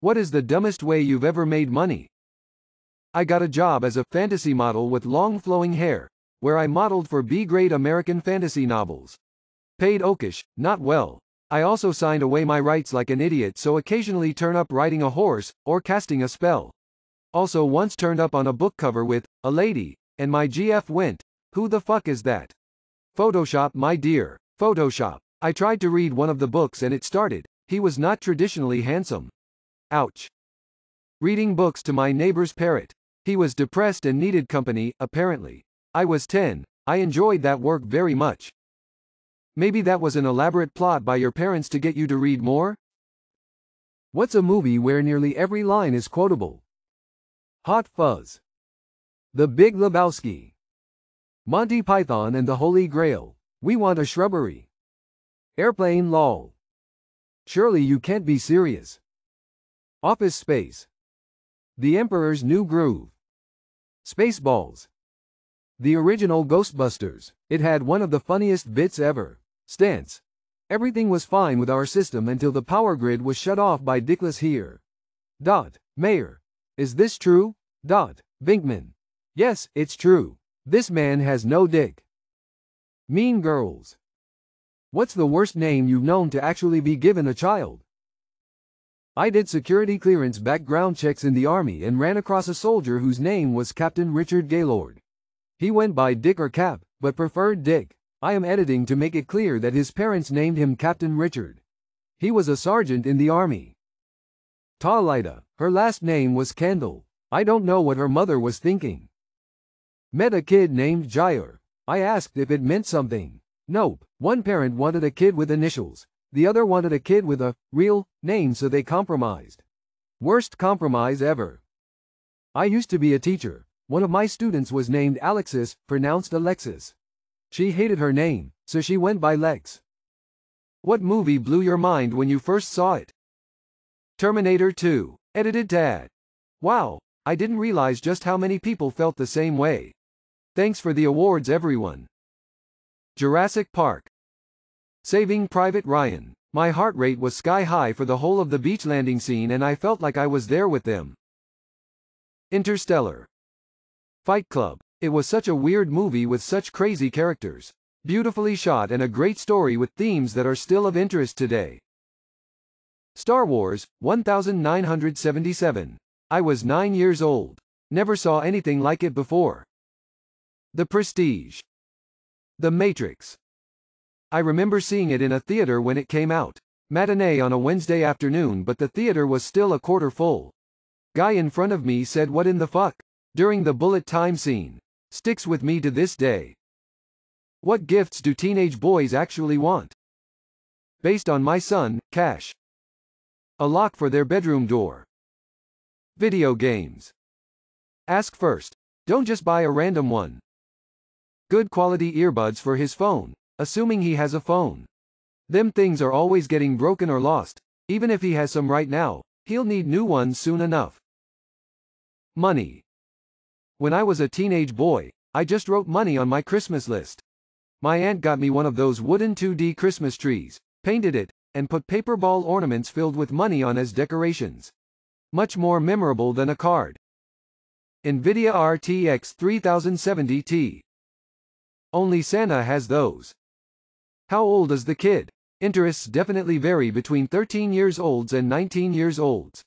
What is the dumbest way you've ever made money? I got a job as a fantasy model with long flowing hair, where I modeled for B-grade American fantasy novels. Paid okish, not well. I also signed away my rights like an idiot, so occasionally turn up riding a horse, or casting a spell. Also once turned up on a book cover with a lady, and my GF went, "Who the fuck is that?" Photoshop, my dear, Photoshop. I tried to read one of the books and it started, "He was not traditionally handsome." Ouch. Reading books to my neighbor's parrot. He was depressed and needed company, apparently. I was 10, I enjoyed that work very much. Maybe that was an elaborate plot by your parents to get you to read more? What's a movie where nearly every line is quotable? Hot Fuzz. The Big Lebowski. Monty Python and the Holy Grail. We Want a Shrubbery. Airplane lol. Surely you can't be serious. Office Space. The Emperor's New Groove. Spaceballs. The original Ghostbusters. It had one of the funniest bits ever. Stance. Everything was fine with our system until the power grid was shut off by Dickless here. Mayor. Is this true? Binkman. Yes, it's true. This man has no dick. Mean Girls. What's the worst name you've known to actually be given a child? I did security clearance background checks in the army and ran across a soldier whose name was Captain Richard Gaylord. He went by Dick or Cap, but preferred Dick. I am editing to make it clear that his parents named him Captain Richard. He was a sergeant in the army. Talida. Her last name was Kendall. I don't know what her mother was thinking. Met a kid named Jair. I asked if it meant something. Nope. One parent wanted a kid with initials. The other wanted a kid with a real name, so they compromised. Worst compromise ever. I used to be a teacher. One of my students was named Alexis, pronounced Alexis. She hated her name, so she went by Lex. What movie blew your mind when you first saw it? Terminator 2, edited Tad. Wow, I didn't realize just how many people felt the same way. Thanks for the awards, everyone. Jurassic Park. Saving Private Ryan. My heart rate was sky high for the whole of the beach landing scene and I felt like I was there with them. Interstellar. Fight Club. It was such a weird movie with such crazy characters. Beautifully shot and a great story with themes that are still of interest today. Star Wars, 1977. I was 9 years old. Never saw anything like it before. The Prestige. The Matrix. I remember seeing it in a theater when it came out. Matinee on a Wednesday afternoon, but the theater was still a quarter full. Guy in front of me said, "What in the fuck?" during the bullet time scene. Sticks with me to this day. What gifts do teenage boys actually want? Based on my son, Cash. A lock for their bedroom door. Video games. Ask first. Don't just buy a random one. Good quality earbuds for his phone, assuming he has a phone. Them things are always getting broken or lost. Even if he has some right now, he'll need new ones soon enough. Money. When I was a teenage boy, I just wrote money on my Christmas list. My aunt got me one of those wooden 2D Christmas trees, painted it, and put paper ball ornaments filled with money on as decorations. Much more memorable than a card. NVIDIA RTX 3070 Ti. Only Santa has those. How old is the kid? Interests definitely vary between 13 years olds and 19 years olds.